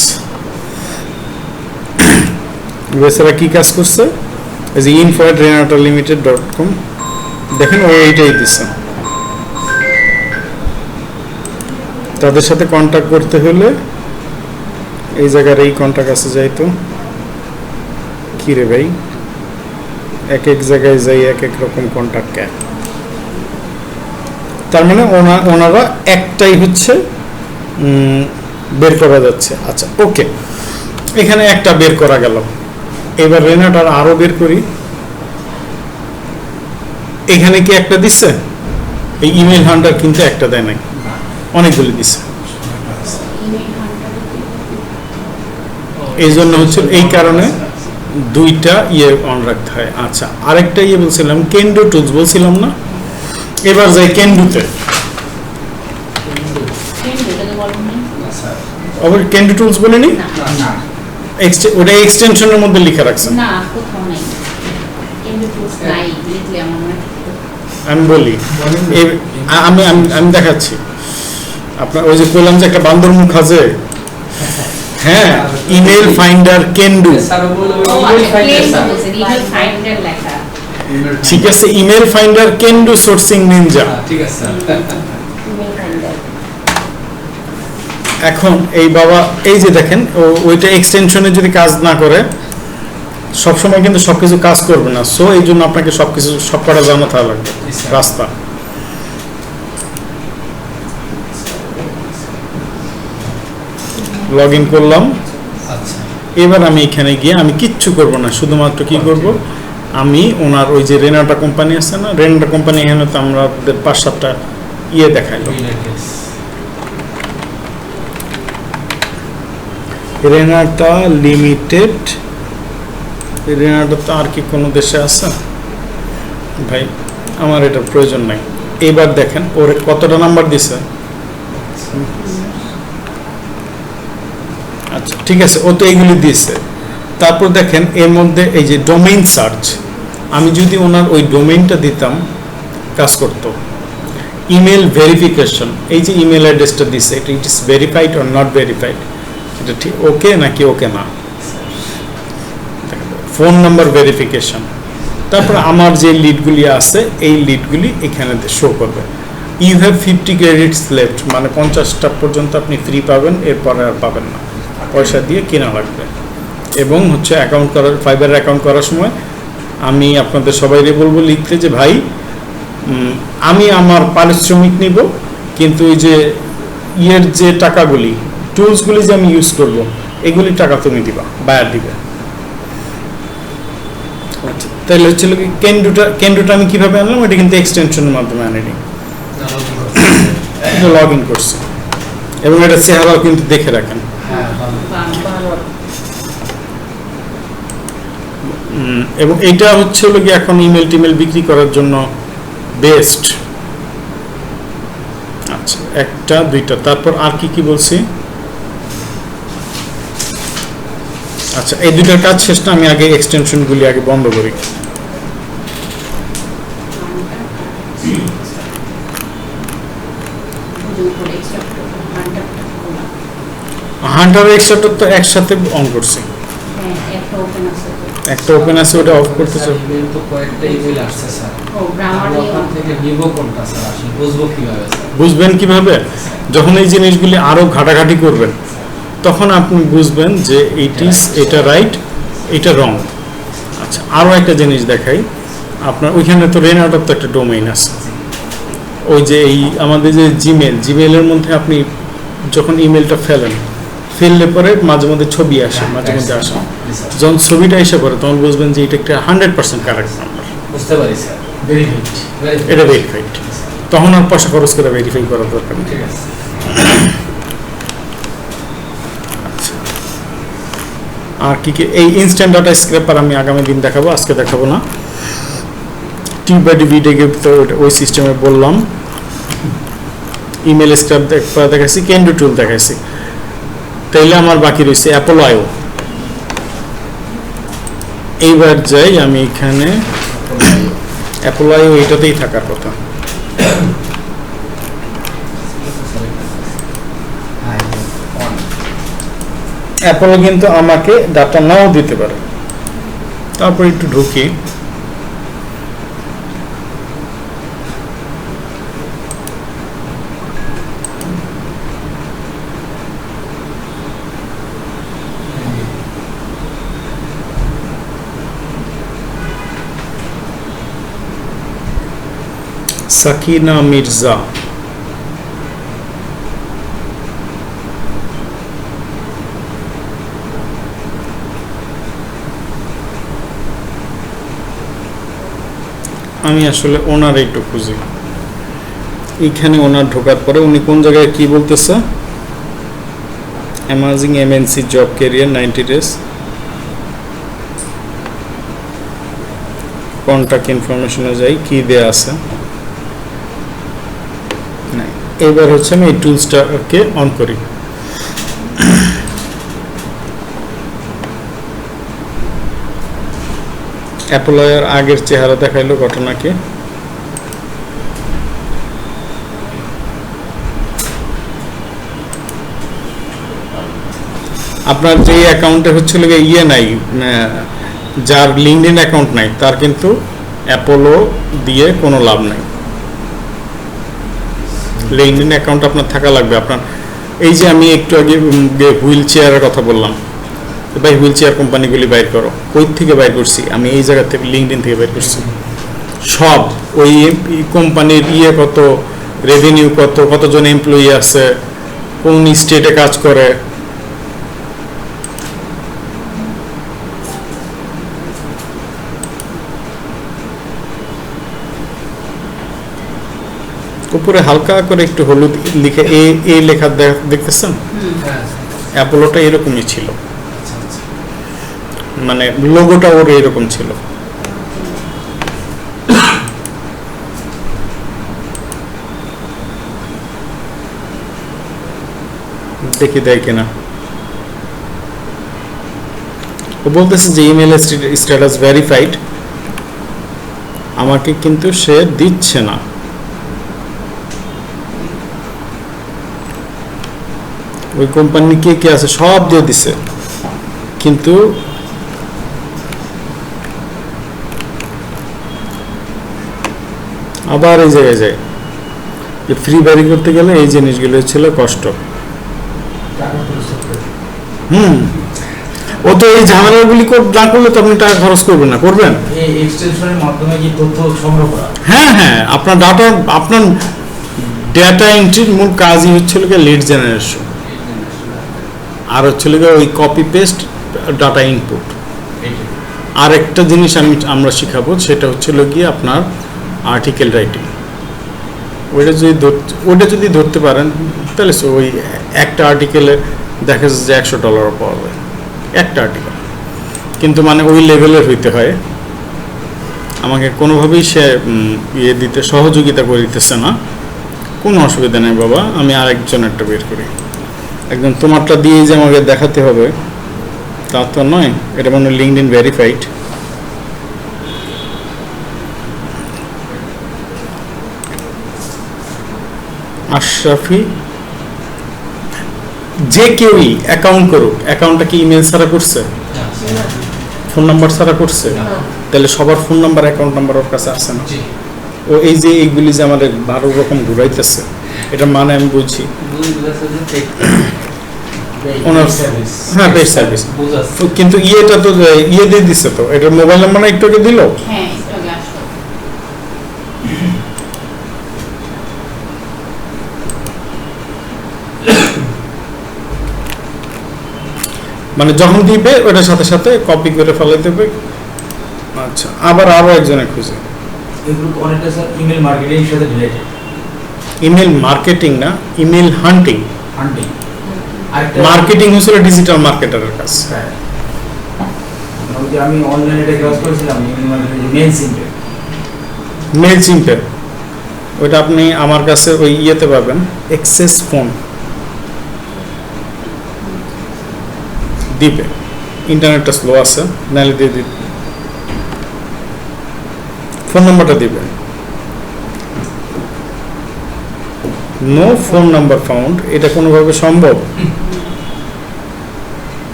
বেচারা কি কাজ করছে, এই যে info@renata.limited.com, দেখেন ও এইটাই দিচ্ছে। তাদের সাথে কন্ট্যাক্ট করতে হলে এই জায়গার এই কন্ট্যাক্ট আছে যাইতো। কি রে ভাই, এক এক জায়গায় যাই এক এক রকম কন্ট্যাক্ট কে। তার মানে ওনারা একটাই হচ্ছে বের করা যাচ্ছে। আচ্ছা ওকে, এখানে একটা বের করা গেল। এবার রেনাটার আরো বের করি। এখানে কি একটা দিচ্ছে? এই ইমেল হান্টার কিন্তু একটা দেয় নাই, অনেকগুলি দিচ্ছে। এই জন্য হচ্ছে এই কারণে দুইটা ইয়ে অন রাখতে হয়। আচ্ছা, আরেকটা ইয়ে বলছিলাম, কেন্ডু টুলস বলছিলাম না? এবার যাই কেন্ডুতে। আবার কেন্ডু টুলস বলিনি, না ওটা এক্সটেনশনের মধ্যে লিখে রাখছেন। না, কোথাও নেই কিন্তু টুলস নাই, লিখলে আমার মনে হয়। আমি বলি, আমি আমি দেখাচ্ছি আপনার। ওই যে বললাম যে একটা বান্দর মুখ আছে, হ্যাঁ, ইমেল ফাইন্ডার কেন্ডু, ঠিক আছে, ইমেল ফাইন্ডার কেন্ডু সোর্সিং নিনজা, ঠিক আছে। এখন এই বাবা এই যে দেখেন ওইটা এক্সটেনশনে যদি কাজ না করে সবসময় কিন্তু সবকিছু কাজ করবে না। সো এই জন্য আপনাকে সবকিছু সব কটা জানা থাকা লাগবে রাস্তা। লগ ইন করলাম। আচ্ছা, এবার আমি এখানে গিয়ে আমি কিচ্ছু করব না, শুধুমাত্র কি করব, আমি ওনার ওই যে রেনাটা কোম্পানি আছে না, রেনাটা কোম্পানি, এখানে তো আমাদের 5-7টা ইয়ে দেখাইলো। রেনাটা লিমিটেড, রেনাটা তো আর কি কোনো দেশে আছে ভাই, আমার এটা প্রয়োজন নাই। এবার দেখেন ওর কতটা নাম্বার দিছে। আচ্ছা ঠিক আছে, ও তো এইগুলি দিয়েছে। তারপর দেখেন এর মধ্যে এই যে ডোমেইন সার্চ, আমি যদি ওনার ওই ডোমেইনটা দিতাম কাজ করতো। ইমেল ভেরিফিকেশন, এই যে ইমেল অ্যাড্রেসটা দিছে, এটা ইট ইস ভেরিফাইড অর নট ভেরিফাইড, এটা ঠিক ওকে নাকি ওকে না। ফোন নাম্বার ভেরিফিকেশন, তারপর আমার যে লিডগুলি আছে এই লিডগুলি এখানে শো করবে। ইউ হ্যাভ 50 ক্রেডিটস লেফট, মানে 50টা পর্যন্ত আপনি ফ্রি পাবেন, এরপরে আর পাবেন না, পয়সা দিয়ে কেনা লাগবে। এবং হচ্ছে অ্যাকাউন্ট করার, ফাইবারের অ্যাকাউন্ট করার সময় আমি আপনাদের সবাইকে বলবো লিখতে যে ভাই আমি আমার পারিশ্রমিক নিব, কিন্তু ওই যে ইয়ের যে টাকাগুলি, টুলসগুলি যে আমি ইউজ করব, এগুলি টাকা তুমি দিবা, বায়ার দিবে। আচ্ছা, তাহলে হচ্ছিল কি কেন্ডুটা আমি কিভাবে আনলাম, এটা কিন্তু এক্সটেনশনের মাধ্যমে আনিনি, লগ ইন করছি। এবং এটা চেহারাও কিন্তু দেখে রাখেন। এবং এটা হচ্ছে হলো কি এখন ইমেল টিমেল বিক্রি করার জন্য বেস্ট। আচ্ছা, একটা দুইটা, তারপর আর কি কি বলছি। আচ্ছা, এই দুইটার কাজ শেষ না, আমি আগে এক্সটেনশনগুলি আগে বন্ধ করি। হান্টার এক্সট্রাক্টর তো একসাথে অন করছি, একটা ওপেন আছে, ওটা অফ করতে চাই। ইমেল তো কয়েকটা ইমেল আসছে স্যার, ও গ্রামার আমি ওখান থেকে নিব কোনটা স্যার, আসলে বুঝবো কিভাবে স্যার? বুঝবেন কিভাবে, যখন এই জিনিসগুলি আরো ঘাটাঘাটি করবেন তখন আপনি বুঝবেন যে এটা রাইট, এটা রং। আচ্ছা, আরো একটা জিনিস দেখাই, আপনার ওইখানে তো রেনাটার তো একটা ডোমেইন আছে, ওই যে এই আমাদের যে জিমেলের মধ্যে আপনি যখন ইমেলটা ফেলেন, ফেললে পরে মাঝে মধ্যে ছবি আসে, মাঝে মধ্যে আসে। যখন ছবিটা এসে পড়ে তখন বুঝবেন যে এটা একটা 100% কারেক্ট নাম্বার, বুঝতে পারি স্যার। ভেরিফাইড। এটা ভেরিফাইড। তখন আর পয়সা খরচ করে ভেরিফাই করার দরকার নেই। ঠিক আছে। আর কি কি এই ইনস্ট্যান্ট ডাটা স্ক্র্যাপার আমি আগামী দিন দেখাবো, আজকে দেখাবো না। টিউববাইডি ভিডিও তো ওই সিস্টেমে বললাম। ইমেল স্ক্র্যাপ দেখাইছি, ক্যান্ডু টুল দেখাইছি। তাইলে আমার বাকি রয়েছে অ্যাপোলো আইও। এইবার যাই আমি এখানে, অ্যাপোলো আইও এটাতেই থাকার কথা। অ্যাপোলো কিন্তু আমাকে ডাটা নাও দিতে পারে। তারপর একটু ঢুকি, সাকিনা মির্জা। আমি আসলে ওনার একটু খুঁজি। এইখানে ওনার ঢোকার পরে উনি কোন জায়গায় কি বলতেছে, amazing MNC job career 90 days, contact ইনফরমেশনে যাই, কি দেয়া আছে। এবার হচ্ছে আমি এই টুলসটাকে অন করি। অ্যাপোলোয়ের আগের চেহারা দেখাইলো ঘটনাকে। আপনার যে অ্যাকাউন্টে হচ্ছিল ইয়ে নাই, যার লিঙ্কডইন অ্যাকাউন্ট নাই, তার কিন্তু অ্যাপোলো দিয়ে কোনো লাভ নাই। লিঙ্কডইন অ্যাকাউন্ট আপনার থাকা লাগবে। আপনার এই যে আমি একটু আগে হুইল চেয়ারের কথা বললাম, ভাই হুইল চেয়ার কোম্পানিগুলি বাইর করো, কই থেকে বাইর করছি আমি? এই জায়গা থেকে, লিঙ্কডইন থেকে বাইর করছি। সব ওই কোম্পানির ইয়ে কত, রেভিনিউ কত, কতজন এমপ্লয়ি আছে, কোন স্টেটে কাজ করে, উপরে হালকা করে একটু হলুদ লিখে এই লেখা দেখতেছেন? হ্যাঁ। অ্যাপোলোটা এরকমই ছিল, আচ্ছা আচ্ছা। মানে লোগোটা ওর এরকম ছিল। দেখি দেয় কিনা। ও বলতেছে যে ইমেল স্ট্যাটাস ভেরিফাইড, আমাকে কিন্তু সে দিচ্ছে না। ওই কোম্পানি কে কে আছে সব দিয়ে দিছে, কিন্তু আবার এই জায়গায় যায়। ফ্রি ব্যারি করতে গেলে এই জিনিসগুলো ছিল কষ্ট। ও তো এই ঝামেলাগুলি না করলে তো আপনি টাকা খরচ করবেন না, করবেন? এই এক্সটেনশনের মাধ্যমে কি তথ্য সংগ্রহ করা? হ্যাঁ হ্যাঁ, আপনার ডেটা এন্ট্রির মূল কাজই হচ্ছিল গিয়ে লিড জেনারেশন, আর হচ্ছিল গিয়ে ওই কপি পেস্ট ডাটা ইনপুট। আর একটা জিনিস আমরা শিখাবো, সেটা হচ্ছিল গিয়ে আপনার আর্টিকেল রাইটিং। ওইটা যদি ধরতে পারেন তাহলে ওই একটা আর্টিকেলে দেখা যাচ্ছে যে $100 পাওয়া যায় একটা আর্টিকেল, কিন্তু মানে ওই লেভেলের হইতে হয়। আমাকে কোনোভাবেই সে ইয়ে দিতে সহযোগিতা করে দিতেছে না। কোনো অসুবিধা নেই বাবা, আমি আরেকজনেরটা বের করি। একদম তোমারটা দিয়ে যে আমাকে দেখাতে হবে তা তো নয়, এটা মানে লিঙ্কডইন ভেরিফাইড। আশরাফি, যে কেউই অ্যাকাউন্ট করুক, অ্যাকাউন্টটা কি ইমেল ছাড়া করছে, ফোন নাম্বার ছাড়া করছে? তাহলে সবার ফোন নাম্বার, অ্যাকাউন্ট নাম্বার ওর কাছে আসছে না। জি। ও এই যে এইগুলি যে আমাদের 12 রকম ঘুরাইতেছে, এটা মানে আমি বুঝছি ওনার, হ্যাঁ বেস্ট সার্ভিস, কিন্তু ইয়েটা তো ইয়ে দিয়ে দিচ্ছে তো, এটার মোবাইল নাম্বার না একটু আগে দিল। হ্যাঁ, একটু আগে আসলো। মানে যখন দিবে ওটার সাথে সাথে কপি করে ফেলে দেবে। আচ্ছা, আবার আরো একজনে খুঁজে। এগুলো অনেকটা স্যার ইমেল মার্কেটিং এর সাথে রিলেটেড। ইমেল মার্কেটিং না, ইমেল হান্টিং। হান্টিং মার্কেটিং হচ্ছে ডিজিটাল মার্কেটারের কাজ। হ্যাঁ, ওই যে আমি অনলাইনে একটা ক্লাস করেছিলাম email marketing mail simple. Mail simple ওইটা আপনি আমার কাছে ওই ইয়েতে পাবেন, এক্সেস ফোন দিবে। ইন্টারনেটটা স্লো আছে, নাহলে দিয়ে দিবে। ফোন নাম্বারটা দিবে। নো ফোন নাম্বার ফাউন্ড, এটা কোনোভাবে সম্ভব?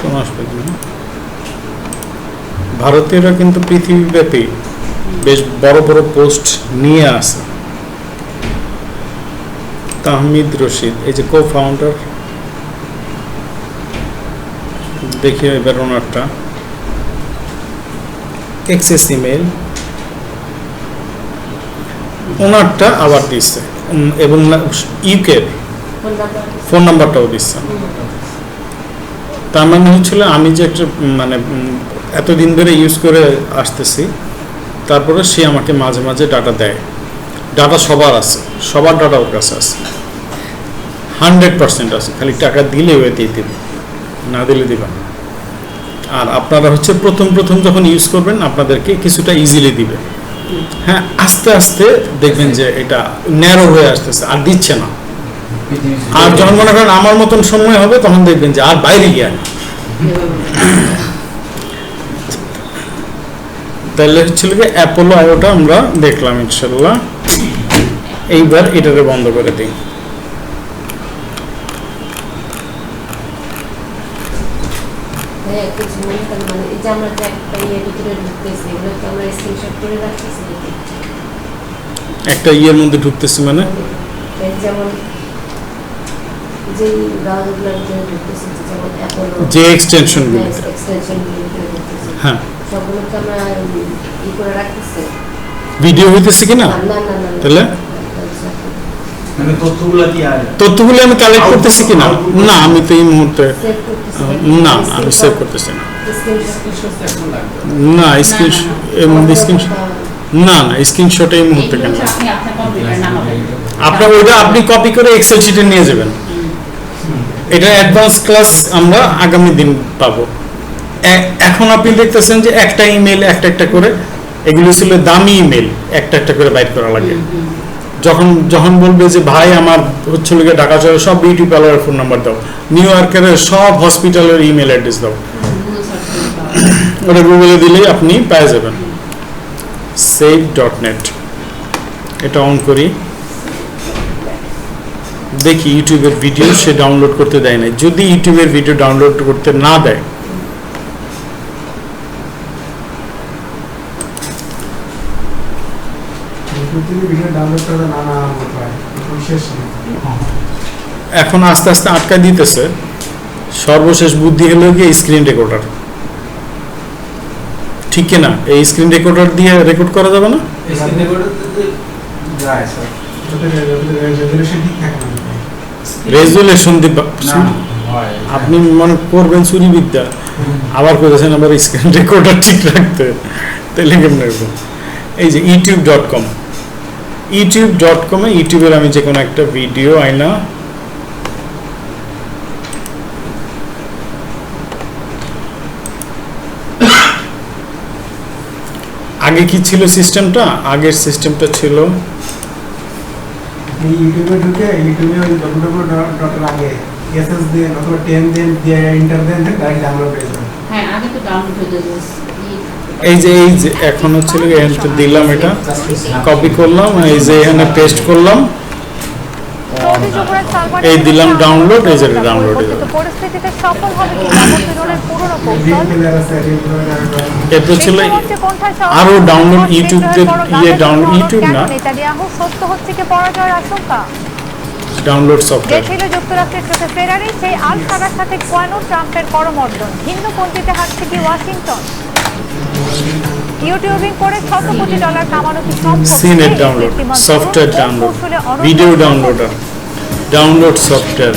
কোনো আসবে না। ভারতীয়রা কিন্তু পৃথিবীব্যাপী বেশ বড় বড় পোস্ট নিয়ে আসে। তাহমিদ রশিদ, এই যে কো ফাউন্ডার, দেখি এবার ওনারটা। এক্সেস ইমেল ওনারটা আবার দিচ্ছে, এবং ইউকের ফোন নাম্বারটাও দিচ্ছে। তার মানে হচ্ছিল আমি যে একটা মানে এতদিন ধরে ইউজ করে আসতেছি, তারপরে সে আমাকে মাঝে মাঝে ডাটা দেয়। ডাটা সবার আছে, সবার ডাটা ওর কাছে আছে, 100% আছে। খালি টাকা দিলে ওই দিয়ে দিবে, না দিলে দিবে না। আর আপনারা হচ্ছে প্রথম প্রথম যখন ইউজ করবেন আপনাদেরকে কিছুটা ইজিলি দিবে। হ্যাঁ, আস্তে আস্তে দেখবেন যে এটা ন্যারো হয়ে আসতেছে, আর দিচ্ছে না। আর যখন মনে করেন আমার মতন সময় হবে তখন দেখবেন যে আর বাইরে গিয়ে না। তাহলে হচ্ছিল কি অ্যাপোলো আয়োটা আমরা দেখলাম ইনশাল্লাহ। এইবার এটাকে বন্ধ করে দিই। একটা ইয়ের মধ্যে ঢুকতেছি মানে যে এক্সটেনশন গুলো, হ্যাঁ ভিডিও হইতেছে কিনা, তাহলে মানে তথ্যগুলো আমি কালেক্ট করতেছি কিনা, না আমি তো এই মুহূর্তে না আমি সেভ করতেছি না। না স্ক্রিনশট এর মধ্যে স্ক্রিনশট না না স্ক্রিনশট এই মুহূর্তে কেন? আপনার ওইটা আপনি কপি করে এক্সেল শিটে নিয়ে যাবেন। এটা অ্যাডভান্স ক্লাস আমরা আগামী দিন পাবো। এখন আপনি দেখতেছেন যে একটা ইমেল একটা একটা করে, এগুলো ছিল দামি ইমেল, একটা একটা করে বাইট করা লাগে। যখন যখন বলবে যে ভাই আমার হচ্ছে লোকে ঢাকা শহরের সব বিউটি পার্লারের ফোন নাম্বার দাও, নিউ ইয়র্কের সব হসপিটালের ইমেল অ্যাড্রেস দাও, ওটা গুগলে দিলেই আপনি পেয়ে যাবেন। save.net এটা অন করি, দেখি ইউটিউবের ভিডিও সে ডাউনলোড করতে দেয় না। যদি ইউটিউবের ভিডিও ডাউনলোড করতে না দেয়, এখন আস্তে আস্তে আটকা দিতেছে। সর্বশেষ বুদ্ধি হলো গিয়ে স্ক্রিন রেকর্ডার, ঠিক না? এই স্ক্রিন রেকর্ডার দিয়ে রেকর্ড করা যাবে না? রেজুলেশন আপনি মনে করবেন চুরি বিদ্যা, আবার করেছেন আবার স্ক্রিন রেকর্ডার ঠিক রাখতে, তাহলে কেমন? এই যে youtube.com, youtube.com-এ ইউটিউবের আমি যে কোনো একটা ভিডিও আইনা আগে কি ছিল সিস্টেমটা? আগের সিস্টেমটা ছিল ইউটিউবে ঢুকে ইউটিউবে ওই www.এর আগে এসএস দেন অথবা 10 দেন দিয়ে এন্টার দেন, ডাইরেক্ট ডাউনলোড হয়ে যাবে। হ্যাঁ, আগে তো ডাউনলোড হয়ে যাবে। এই যে এখন হচ্ছে এখানে দিলাম, এটা কপি করলাম, এই যে এখানে পেস্ট করলাম, এই দিলাম ডাউনলোড, এই যে ডাউনলোড হয়ে যাবে। পরিস্থিতিতে সফল হবে কি ব্যবধানের পুরনো কৌশল এরপর ছিল আরো ডাউনলোড, ইউটিউবের ইউটিউব না, নেতানিয়াহু সত্য হচ্ছে কি পরাজয়ের আশঙ্কা? Download software. দেখিল যুক্তরাষ্ট্রের চোখে ফেরারি সেই আল সাগার সাথে কেন ট্রাম্পের করমর্দন, ভিন্নপন্থীতে হাঁটছে কি ওয়াশিংটন? ইউটিউবিং করে শত কোটি ডলার কামানো কি সম্ভব? সিনেট এই ডাউনলোড, কীর্তিমান সফটওয়্যার তরুণ ডাউনলোড, কৌশলে অনন্য ভিডিও সফল। ডাউনলোডার, ডাউনলোড সফটওয়্যার,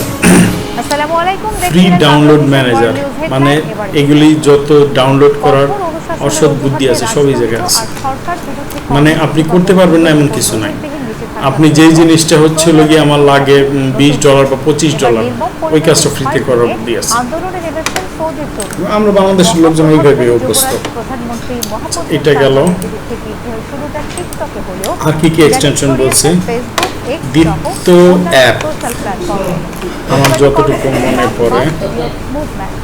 আসসালামু আলাইকুম, ফ্রি দেখছিলেন download Bangladesh manager, news headline. মানে এবারে এগুলি যত ডাউনলোড করার কঠোর অনুশাসনের অসৎ বুদ্ধি আছে অজুহাতে সবই রাজতন্ত্র জায়গায় আছে। আর সরকার বিরোধী মানে কর্মসূচি আপনি করতে পারবেন না এমন কিছু নাই। কর্মসূচিবিহীন বেঁচে থাকার আপনি যেই জিনিসটা হচ্ছিল গিয়ে আমার লাগে $20 বা $25, এবার নির্মম ওই কাজটা পরিবেশের ফ্রিতে ভয় করার পেয়ে বুদ্ধি আছে। আন্দোলনে নেমেছেন সৌদির তরুণ। আমরা বাংলাদেশের লোকজন ওইভাবে অভ্যস্ত। যুবরাজ প্রধানমন্ত্রী মহাপতির এটা গেল। শাসনের বিরুদ্ধে বিদ্রোহের শুরুটা টিকটকে হলেও আর কি কি extension বলছে? ফেসবুক, এক্স দীপ্ত সহ অন্যান্য অ্যাপ। সোশ্যাল প্ল্যাটফর্মে। আমার যতটুকু মনে পড়ে মুভমেন্ট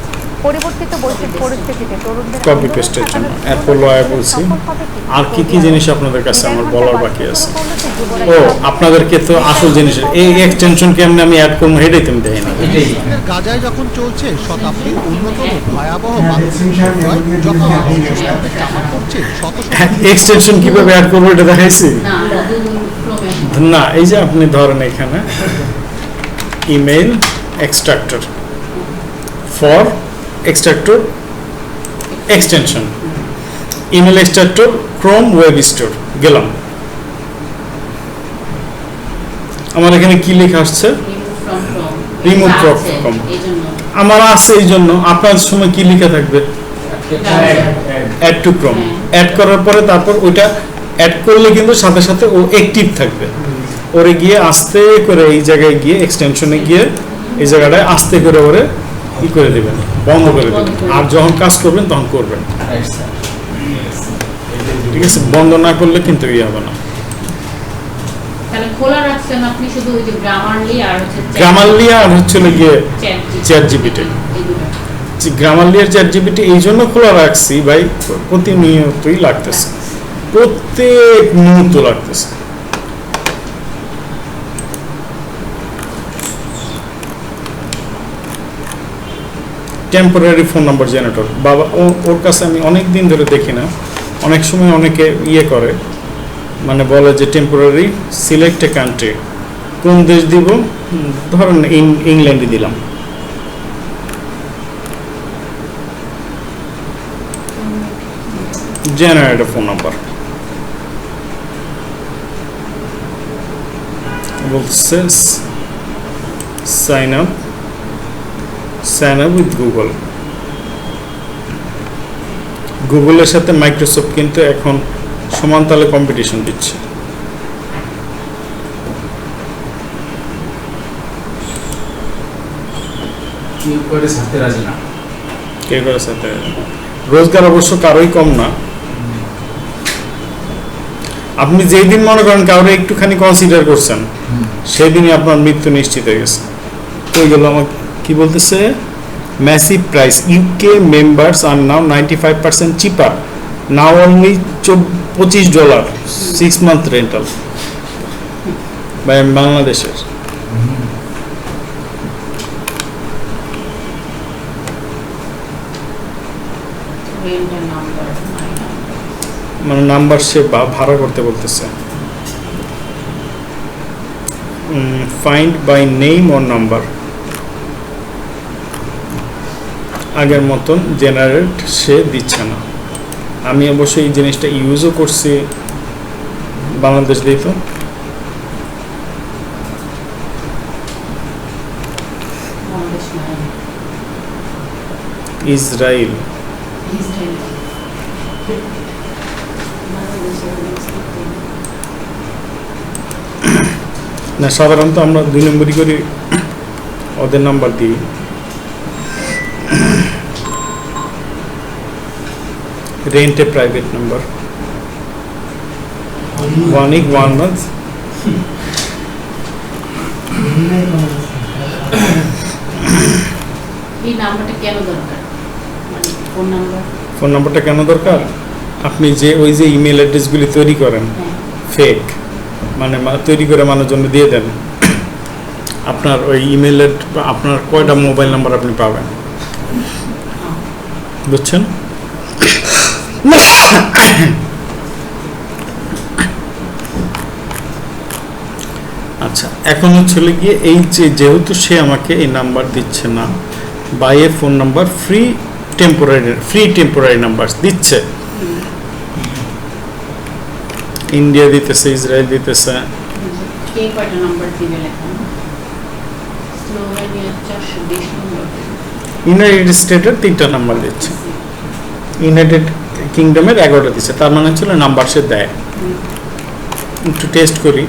পরিবর্তিত বৈশ্বিক পরিস্থিতিতে তরুণদের কপি আন্দোলন পেস্টের জন্য ঠেকানোর অ্যাপোলো আয় বলছি। সফল হবে কি? আর কি কি জিনিস আপনাদের কাছে আমার বলার বাকি আছে? যুবরাজ ও আপনাদেরকে তো আসল জিনিস এই এক্সটেনশন কেমনে আমি অ্যাড করবো সেটাই তুমি দেখি না। এটাই গাজায় যখন চলছে শতাব্দীর অন্যতম ভয়াবহ হ্যাঁ, মানবিক এক্সটেনশন বিপর্যয়, এগুলো যখন দিয়ে আপনি শিশুদের চাপা পড়ছে শত শত এক্সটেনশন কিভাবে অ্যাড করবো এটা দেখাইছি না গুগল ক্রোমে না। এই যে আপনি ধরেন এখানে email extractor for extractor extension, email extractor Chrome web store গেলাম। আমার এখানে কি লেখা আসছে? Remove Remove from from Chrome। এই জন্য আমার আছে এই জন্য। আপনার সময় কি লেখা থাকবে? Add to Chrome. অ্যাড করার পরে তারপর ওইটা অ্যাড করলে কিন্তু সাথে সাথে ও অ্যাক্টিভ থাকবে। ওরে গিয়ে আস্তে করে এই জায়গায় গিয়ে এক্সটেনশনে গিয়ে এই জায়গাটায় আস্তে করে ওরে ই করে দেবেন, বন্ধ করে দেবেন। আর যখন কাজ করবেন তখন করবেন, রাইট স্যার। ঠিক আছে? বন্ধ না করলে কিন্তু ইয়ে হবে না। তাহলে খোলা রাখছেন আপনি শুধু ওই যে গ্রামারলি আর হচ্ছে গ্রামারলি আর হচ্ছিল গিয়ে চ্যাট জিপিটি। গ্রামারলি আর চ্যাট জিপিটি এই জন্য খোলা রাখছি ভাই, প্রতিনিয়তই লাগতেছে, প্রত্যেক মুহূর্ত লাগতেছে। টেম্পোরারি ফোন নাম্বার জেনারেটর, বাবা ওর কাছে আমি অনেক দিন ধরে দেখি না। অনেক সময় অনেকে ইয়ে করে, মানে বলে যে টেম্পোরারি সিলেক্ট এ কান্ট্রি, কোন দেশ দিব? ধরেন ইংল্যান্ডে দিলাম। জেনারেট ফোন নাম্বার বলছে সাইন আপ উইথ গুগল। গুগলের সাথে মাইক্রোসফট কিন্তু এখন সমান তালে কম্পিটিশন দিচ্ছে। কেউ করে ছাড়তে রাজি না। কে করে সাথে রোজগার অবশ্য কারোই কম না। আপনি যেই দিন মনে করেন কাউরে একটুখানি কনসিডার করছেন, সেই দিনই আপনার মৃত্যু নিশ্চিত হয়ে গেছে। ওই গেল আমাকে কি বলতেছে, ম্যাসিভ প্রাইস, ইউকে মেম্বার্স আর নাও 95% চিপার, নাও অনলি $25, 6 month রেন্টাল। ভাই আমি বাংলাদেশের, নাম্বার মানে নাম্বার সে ভাড়া করতে বলতেছে। Find by name or number, আগের মতন জেনারেট সে দিচ্ছে না। আমি অবশ্যই এই জিনিসটা ইউজও করছি বাংলাদেশ দিয়ে। তো ইসরায়েল, না সাধারণত আমরা 2 নম্বরই করি, ওদের নাম্বার দিই। রেন্ট এ প্রাইভেট নাম্বার 1 week 1 month। এই নাম্বারটা কেন দরকার, মানে ফোন নাম্বার? ফোন নাম্বারটা কেন দরকার? আপনি যে ওই যে ইমেল অ্যাড্রেসগুলি তৈরি করেন ফেক, মানে তৈরি করে মানুষজন দিয়ে দেন, আপনার ওই ইমেলের আপনার কয়টা মোবাইল নাম্বার আপনি পাবেন, বুঝছেন? আচ্ছা, এখন হচ্ছে গিয়ে এই যে যেহেতু সে আমাকে এই নাম্বার দিচ্ছে না, by a phone number free temporary number দিচ্ছে, ইন্ডিয়া দিতেছে, ইসরায়েল দিতেছে, কে কয়টা নাম্বার দিবে লেখা? স্লোভেনিয়া 420 নম্বর। ইউনাইটেড স্টেটের 3টা নাম্বার দিচ্ছে, ইউনাইটেড কিংডমের 11টা দিচ্ছে, তার মানে হচ্ছে নাম্বার সে দেয়। একটু টেস্ট করি।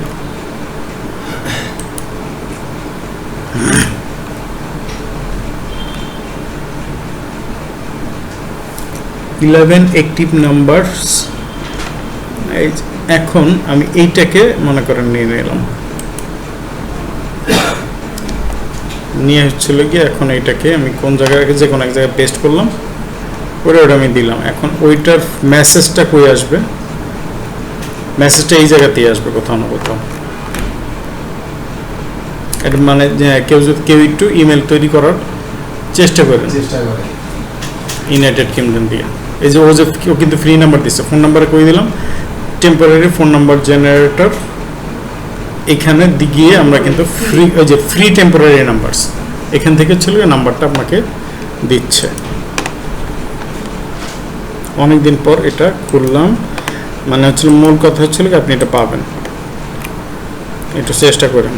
Eleven active numbers. এখন আমি এইটাকে মনে করেন নিয়ে নিলাম, নিয়ে হচ্ছিল কি এখন এইটাকে আমি কোন জায়গায় যে কোনো এক জায়গায় পেস্ট করলাম, ওটা আমি দিলাম। এখন ওইটার মেসেজটা কই আসবে? মেসেজটা এই জায়গাতেই আসবে কোথাও না কোথাও। এটা মানে কেউ একটু ইমেল তৈরি করার চেষ্টা করেন চেষ্টা করে ইউনাইটেড কিংডম দিয়ে। এই যে ও কিন্তু ফ্রি নাম্বার দিচ্ছে, ফোন নাম্বারে কই দিলাম টেম্পোরারি ফোন নাম্বার জেনারেটর, এখানে গিয়ে আমরা কিন্তু ফ্রি ওই যে ফ্রি টেম্পোরারি নাম্বারস এখান থেকে ছিল নাম্বারটা আপনাকে দিচ্ছে। অনেকদিন পর এটা করলাম, মানে হচ্ছিল মূল কথা হচ্ছিল আপনি এটা পাবেন, একটু চেষ্টা করেন।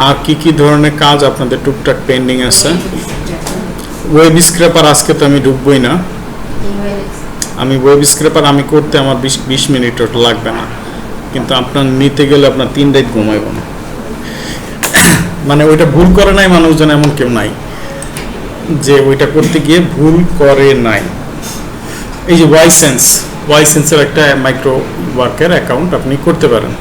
আর কি কি ধরনের কাজ আপনাদের টুকটাক পেন্ডিং আছে? ওয়েব স্ক্র্যাপার আজকে তো আমি ঢুকবই না, আমি ওয়েব স্ক্র্যাপার আমি করতে আমার 20 মিনিট লাগবে না, কিন্তু আপনার নিতে গেলে আপনার 3 রাত ঘুমাইব না। মানে ওইটা ভুল করে নাই মানুষজন, এমন কেউ নাই যে ওইটা করতে গিয়ে ভুল করে নাই। এই যে ওয়াইসেন্সের একটা মাইক্রো ওয়ার্কের অ্যাকাউন্ট আপনি করতে পারেন।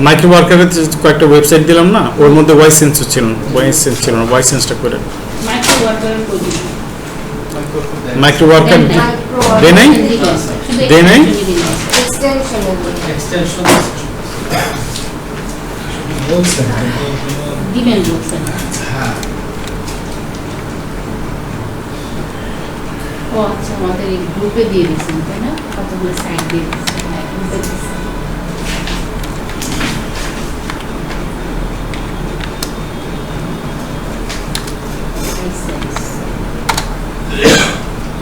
মাইক্রো ওয়ার্কারের কয়েকটা ওয়েবসাইট দিলাম না, ওর মধ্যে ওয়াইসেন্স ছিল না, ওয়াইসেন্সটা করে মাইক্রো ওয়ার্কারের কোডিং মাইক্রো ওয়ার্কার দে নাই এক্সটেনশন বলছেন দিবেন বলছেন। ও আচ্ছা, আমাদের এই গ্রুপে দিয়ে দিচ্ছেন তাই না? কতগুলো সাইট দিয়ে দিচ্ছেন।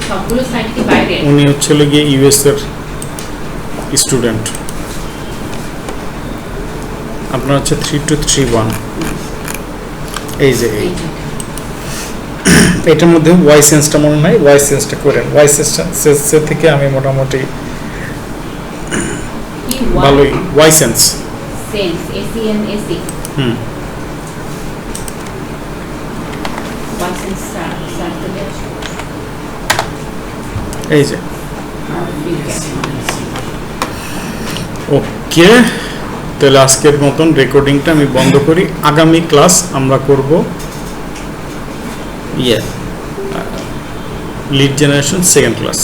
সবগুলো সাইট কি বাইরে? উনি হচ্ছিল গিয়ে ইউএস এর স্টুডেন্ট। আপনার হচ্ছে 3231, এই যে এটার মধ্যে ওয়াইসেন্সটা মনে নাই, ওয়াইসেন্সটা করেন। ওয়াইসেন্স থেকে আমি মোটামুটি ভালোই ওয়াইসেন্স সেন্স এসএনএসি হুম ওয়াইসেন্স সার্কেল এই যে ওকে। তাহলে আজকের মতন রেকর্ডিংটা আমি বন্ধ করি। আগামী ক্লাস আমরা করব লিড জেনারেশন 2nd ক্লাস।